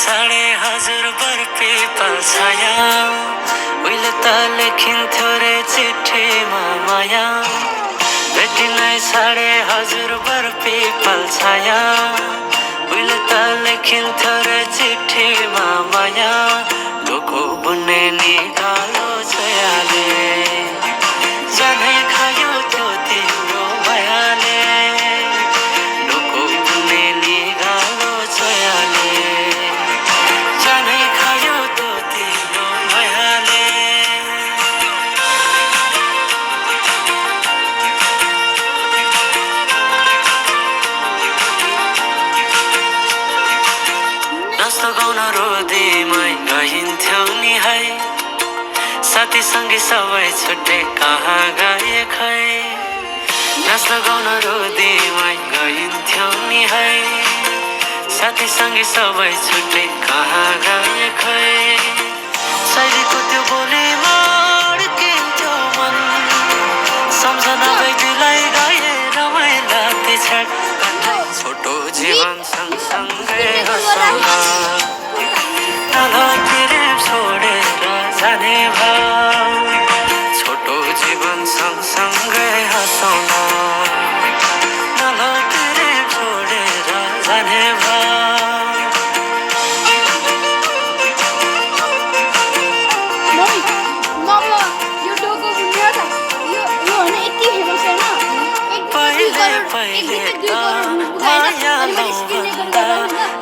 साढे हजुर बर्पी पल्छाया उहिले त लेखिन्थ्यो रे चिठीमा माया भेटिनै साढे हजुर बर्पी पल्छाया उहिले त लेखिन्थ्यो रे चिठीमा माया डोको बुन्ने निकालो छयाले जानै खायो त्यो तिम्रो मायाले डोको बुन्ने निकालो छयाले जानै खायो त्यो तिम्रो मायाले जस्तो गाउन रोदीमै गइन्थ्यौ नि है साथी सँगै सबै छुट्टै कहाँ गए खै जस्तो गाउन रोदीमै गइन्थ्यौ नि है साथी सँगै सबै छुट्टै कहाँ गए खै शैलीको त्यो बोलीमा अड्किन्थ्यो मन सम्झना बेटीलाई गए रमाइला ती छाड छोटो जीवन सँगसँगै हँसौँला नलतिर छोडेर जाने भाव छोटो जीवन सँगसँगै हँसौँला नलतिर छोडेर जाने भाव पहिले पहिले त माया लाउँदा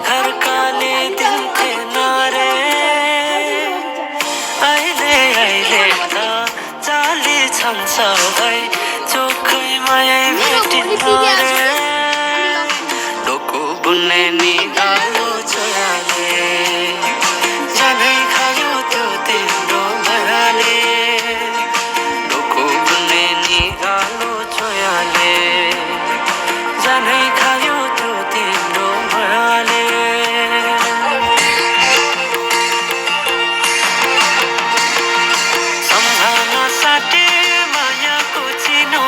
घरकाले दिन्थे नारे अहिले अहिले त जाली छन् सबै चोखै माया भेटिन्न रे डोको बुन्ने निकालो छोराले जानै खायो त्यो तिम्रो मायाले डोको बुन्ने निकालो छोराले जानै खायो त्यो तिम्रो मायाले सम्झना साटे मायाको चिनो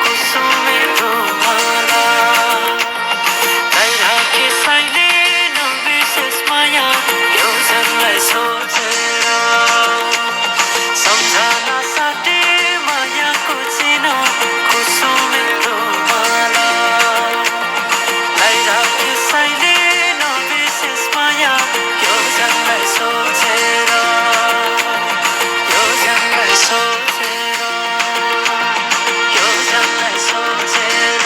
कुसुमेको माला राखे साइले नबिर्सेस् माया एउजनलाई सोचेर सम्झना साटे मायाको चिनो कुसुमेको माला राखे साइले नबिर्सेस् माया एउजनलाई सोचेर एउजनलाई सोचेर एउजनलाई सोचेर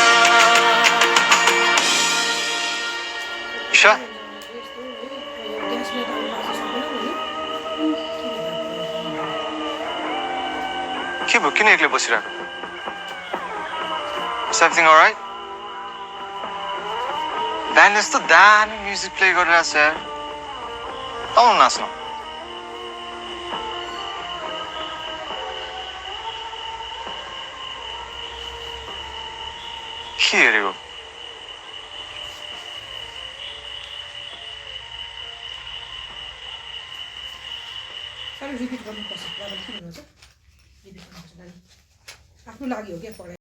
ईशा के भयो किन एक्लै बसिरहेको Is everything alright? ब्यान्ड यस्तो दामी म्युजिक प्ले गरिरहेको छ यार आउनु नाच्नु के हेरेको रिपिट गर्नुपर्छ किन भन्छ रिपिट गर्नुपर्छ आफ्नो लागि हो क्या पढाइ